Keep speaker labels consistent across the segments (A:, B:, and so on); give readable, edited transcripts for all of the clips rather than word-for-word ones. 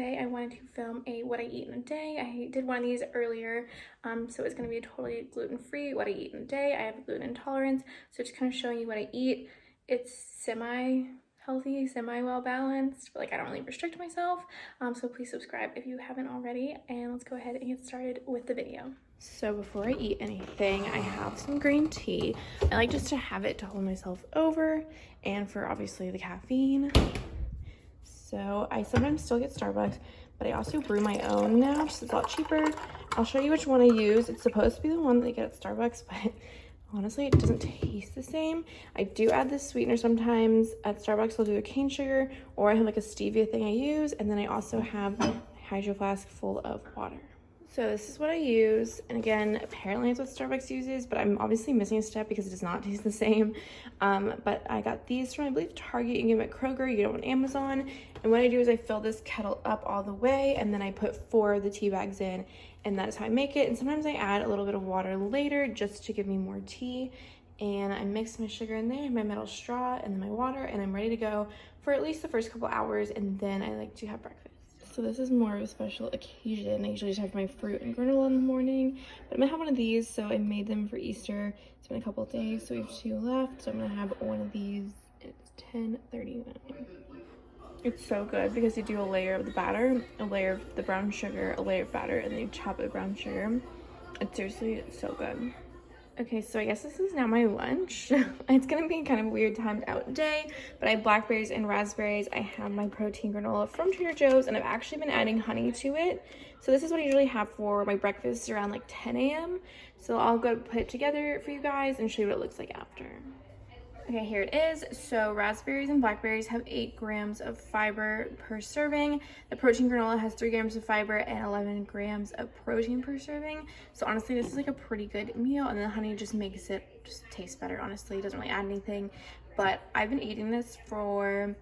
A: today I wanted to film a what I eat in a day. I did one of these earlier, so it's going to be a totally gluten-free what I eat in a day. I have a gluten intolerance, so just kind of showing you what I eat. It's semi-healthy, semi-well-balanced, but like I don't really restrict myself, so please subscribe if you haven't already, and let's go ahead and get started with the video. So before I eat anything, I have some green tea. I like just to have it to hold myself over and for obviously the caffeine. So I sometimes still get Starbucks, but I also brew my own now, just it's a lot cheaper. I'll show you which one I use. It's supposed to be the one that you get at Starbucks, but honestly, it doesn't taste the same. I do add this sweetener sometimes. At Starbucks, I'll do a cane sugar, or I have like a stevia thing I use, and then I also have a hydro flask full of water. So this is what I use, and again, apparently it's what Starbucks uses, but I'm obviously missing a step because it does not taste the same. But I got these from, I believe, Target. You can get them at Kroger, you get them on Amazon. And what I do is I fill this kettle up all the way, and then I put 4 of the tea bags in, and that is how I make it. And sometimes I add a little bit of water later just to give me more tea. And I mix my sugar in there, my metal straw, and then my water, and I'm ready to go for at least the first couple hours, and then I like to have breakfast. So this is more of a special occasion. I usually just have my fruit and granola in the morning, but I'm gonna have one of these. So I made them for Easter. It's been a couple of days, so we have 2 left. So I'm gonna have one of these. It's 10:39. It's so good because you do a layer of the batter, a layer of the brown sugar, a layer of batter, and then you chop the brown sugar. It's seriously so good. Okay, so I guess this is now my lunch. It's gonna be kind of a weird timed out day, but I have blackberries and raspberries. I have my protein granola from Trader Joe's, and I've actually been adding honey to it. So this is what I usually have for my breakfast around like 10 a.m. So I'll go put it together for you guys and show you what it looks like after. Okay, here it is. So raspberries and blackberries have 8 grams of fiber per serving. The protein granola has 3 grams of fiber and 11 grams of protein per serving. So honestly, this is like a pretty good meal, and the honey just makes it just taste better. Honestly, it doesn't really add anything, but I've been eating this for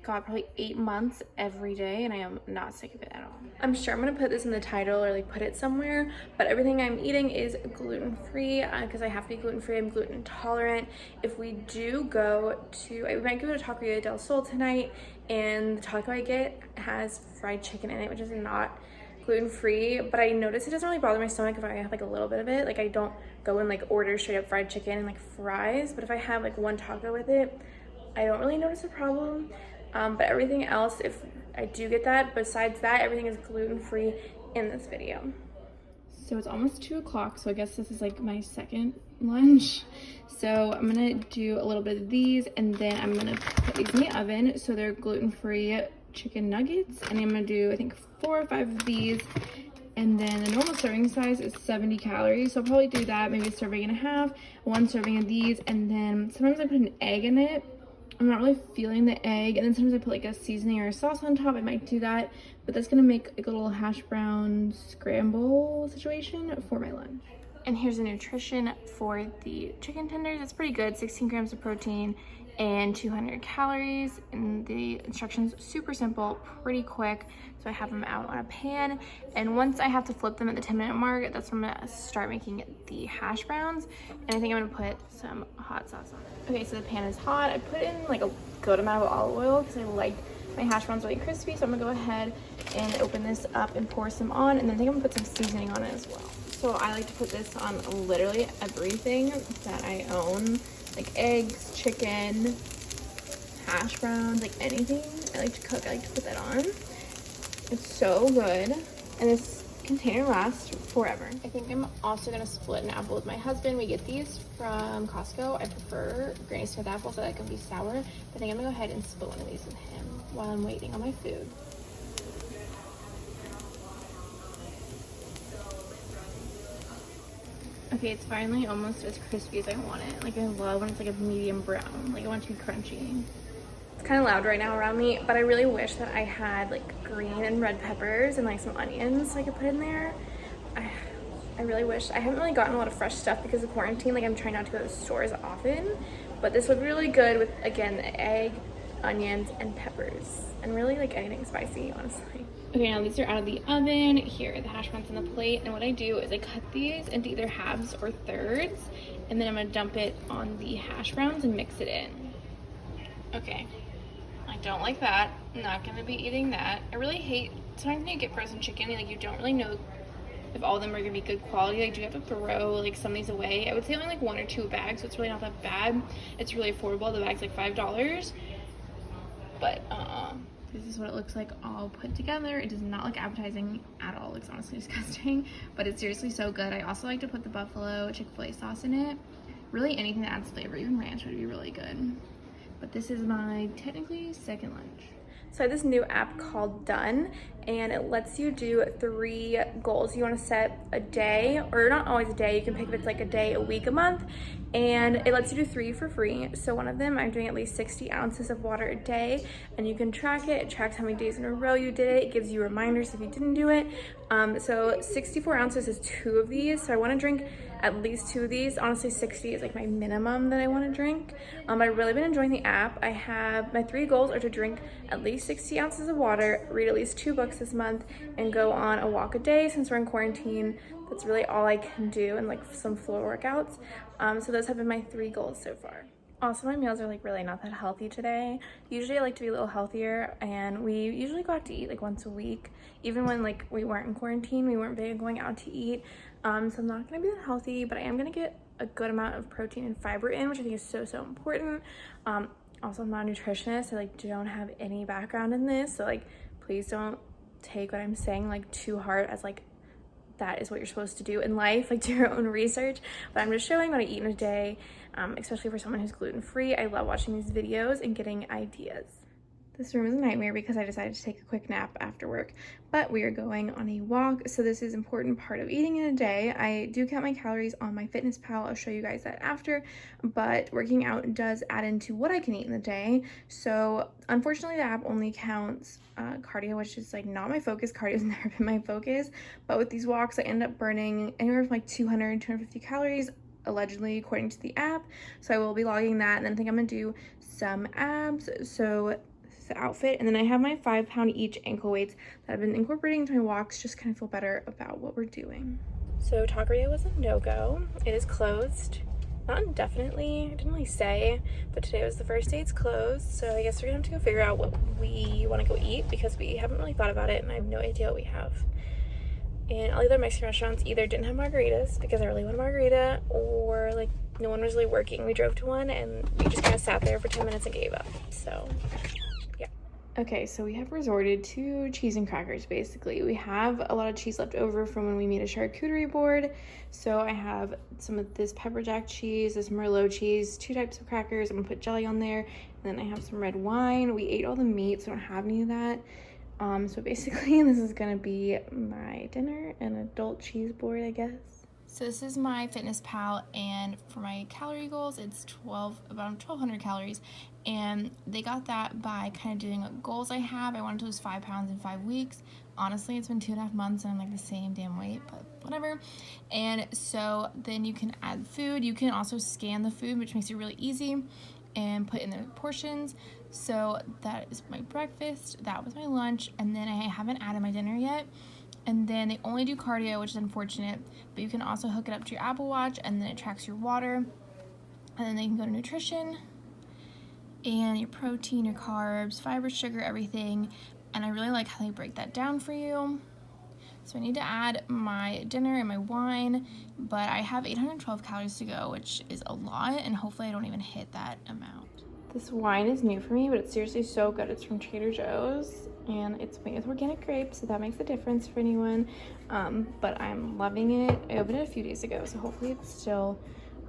A: probably 8 months every day, and I am not sick of it at all. I'm sure I'm gonna put this in the title or like put it somewhere, but everything I'm eating is gluten-free because I have to be gluten-free. I'm gluten intolerant. If we do go to, I might go to Taqueria del Sol tonight, and the taco I get has fried chicken in it, which is not gluten-free, but I notice it doesn't really bother my stomach if I have like a little bit of it. Like I don't go and like order straight up fried chicken and like fries, but if I have like one taco with it, I don't really notice a problem. But everything else, if I do get that, besides that, everything is gluten-free in this video. So it's almost 2 o'clock, so I guess this is like my second lunch. So I'm gonna do a little bit of these, and then I'm gonna put these in the oven. So they're gluten-free chicken nuggets, and I'm gonna do, I think, 4 or 5 of these. And then the normal serving size is 70 calories, so I'll probably do that, maybe a serving and a half, 1 serving of these, and then sometimes I put an egg in it. I'm not really feeling the egg, and then sometimes I put like a seasoning or a sauce on top. I might do that, but that's gonna make like a little hash brown scramble situation for my lunch. And here's the nutrition for the chicken tenders. It's pretty good, 16 grams of protein and 200 calories. And the instructions super simple, pretty quick. So I have them out on a pan, and once I have to flip them at the 10-minute mark, that's when I'm gonna start making the hash browns. And I think I'm gonna put some hot sauce on it. Okay, so the pan is hot. I put in like a good amount of olive oil because I like my hash browns really crispy. So I'm gonna go ahead and open this up and pour some on, and then I think I'm gonna put some seasoning on it as well. So I like to put this on literally everything that I own, like eggs, chicken, hash browns, like anything I like to cook, I like to put that on. It's so good, and this container lasts forever. I think I'm also gonna split an apple with my husband. We get these from Costco. I prefer Granny Smith apples so that can be sour, but I think I'm gonna go ahead and split one of these with him while I'm waiting on my food. Okay, it's finally almost as crispy as I want it. Like I love when it's like a medium brown. Like I want it to be crunchy. It's kind of loud right now around me, but I really wish that I had like green and red peppers and like some onions I could put in there. I really wish. I haven't really gotten a lot of fresh stuff because of quarantine. Like I'm trying not to go to the stores often, but this would be really good with, again, the egg, onions, and peppers, and really like anything spicy, honestly. Okay, now these are out of the oven. Here, the hash browns on the plate, and what I do is I cut these into either halves or thirds, and then I'm gonna dump it on the hash browns and mix it in. Okay, I don't like that. I'm not gonna be eating that. I really hate, sometimes when you get frozen chicken, like you don't really know if all of them are gonna be good quality. Like, do you have to throw like some of these away? I would say only like 1 or 2 bags, so it's really not that bad. It's really affordable. The bag's like $5. But this is what it looks like all put together. It does not look appetizing at all. It looks honestly disgusting, but it's seriously so good. I also like to put the buffalo Chick-fil-A sauce in it. Really anything that adds flavor, even ranch would be really good. But this is my technically second lunch. So I have this new app called Done, and it lets you do 3 goals you want to set a day, or not always a day. You can pick if it's like a day, a week, a month, and it lets you do 3 for free. So one of them, I'm doing at least 60 ounces of water a day, and you can track it. It tracks how many days in a row you did it. It gives you reminders if you didn't do it. So 64 ounces is 2 of these. So I want to drink at least 2 of these. Honestly, 60 is like my minimum that I want to drink. I've really been enjoying the app. I have my 3 goals are to drink at least 60 ounces of water, read at least 2 books this month, and go on a walk a day. Since we're in quarantine, that's really all I can do, and like some floor workouts. So those have been my 3 goals so far. Also, my meals are like really not that healthy today. Usually I like to be a little healthier, and we usually go out to eat like once a week. Even when like we weren't in quarantine, we weren't big on going out to eat. So I'm not gonna be that healthy, but I am gonna get a good amount of protein and fiber in, which I think is so important. Also, I'm not a nutritionist. I like don't have any background in this, so like please don't take what I'm saying like too hard as like that is what you're supposed to do in life. Like, do your own research. But I'm just showing what I eat in a day, especially for someone who's gluten-free. I love watching these videos and getting ideas. This room is a nightmare because I decided to take a quick nap after work, but we are going on a walk, so this is an important part of eating in a day. I do count my calories on my FitnessPal. I'll show you guys that after, but working out does add into what I can eat in the day. So unfortunately, the app only counts cardio, which is like not my focus. Cardio has never been my focus, but with these walks, I end up burning anywhere from like 200 and 250 calories, allegedly, according to the app. So I will be logging that, and then I think I'm gonna do some abs. So the outfit, and then I have my 5-pound each ankle weights that I've been incorporating into my walks, just kind of feel better about what we're doing. So Taqueria was a no-go. It is closed, not indefinitely, I didn't really say, but today was the first day it's closed, so I guess we're gonna have to go figure out what we want to go eat because we haven't really thought about it and I have no idea what we have. And all the other Mexican restaurants either didn't have margaritas because I really want a margarita, or like no one was really working. We drove to one and we just kind of sat there for 10 minutes and gave up. So okay, so we have resorted to cheese and crackers, basically. We have a lot of cheese left over from when we made a charcuterie board. So I have some of this pepper jack cheese, this Merlot cheese, 2 types of crackers. I'm gonna put jelly on there. And then I have some red wine. We ate all the meat, so I don't have any of that. So basically, this is gonna be my dinner, an adult cheese board, I guess. So this is my FitnessPal, and for my calorie goals, it's about 1,200 calories, and they got that by kind of doing what goals I have. I wanted to lose 5 pounds in 5 weeks. Honestly, it's been 2.5 months and I'm like the same damn weight, but whatever. And so then you can add food. You can also scan the food, which makes it really easy, and put in the portions. So that is my breakfast, that was my lunch, and then I haven't added my dinner yet. And then they only do cardio, which is unfortunate, but you can also hook it up to your Apple Watch, and then it tracks your water, and then they can go to nutrition and your protein, your carbs, fiber, sugar, everything. And I really like how they break that down for you. So I need to add my dinner and my wine, but I have 812 calories to go, which is a lot, and hopefully I don't even hit that amount. This wine is new for me, but it's seriously so good. It's from Trader Joe's, and it's made with organic grapes, so that makes a difference for anyone. But I'm loving it. I opened it a few days ago, so hopefully it's still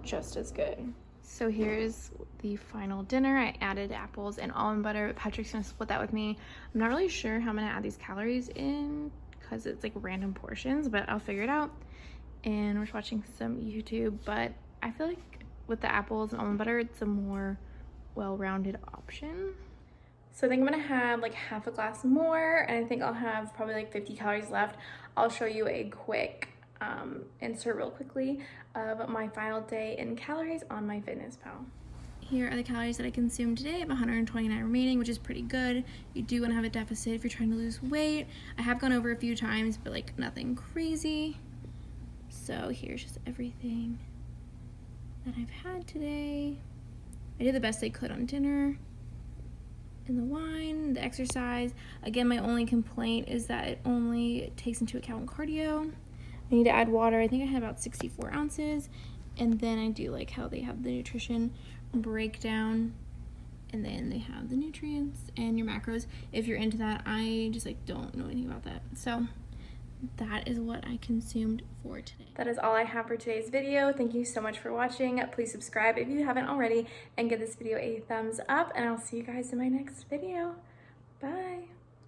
A: just as good. So here's the final dinner. I added apples and almond butter, but Patrick's gonna split that with me. I'm not really sure how I'm gonna add these calories in because it's like random portions, but I'll figure it out. And we're watching some YouTube, but I feel like with the apples and almond butter, it's a more well-rounded option. So I think I'm gonna have like half a glass more, and I think I'll have probably like 50 calories left. I'll show you a quick insert real quickly of my final day in calories on my FitnessPal. Here are the calories that I consumed today. I have 129 remaining, which is pretty good. You do want to have a deficit if you're trying to lose weight. I have gone over a few times, but like nothing crazy. So here's just everything that I've had today. I did the best I could on dinner. and the wine, the exercise. Again, my only complaint is that it only takes into account cardio. I need to add water. I think I had about 64 ounces. And then I do like how they have the nutrition breakdown. And then they have the nutrients and your macros. If you're into that, I just like don't know anything about that. So that is what I consumed for today. That is all I have for today's video. Thank you so much for watching. Please subscribe if you haven't already and give this video a thumbs up, and I'll see you guys in my next video. Bye.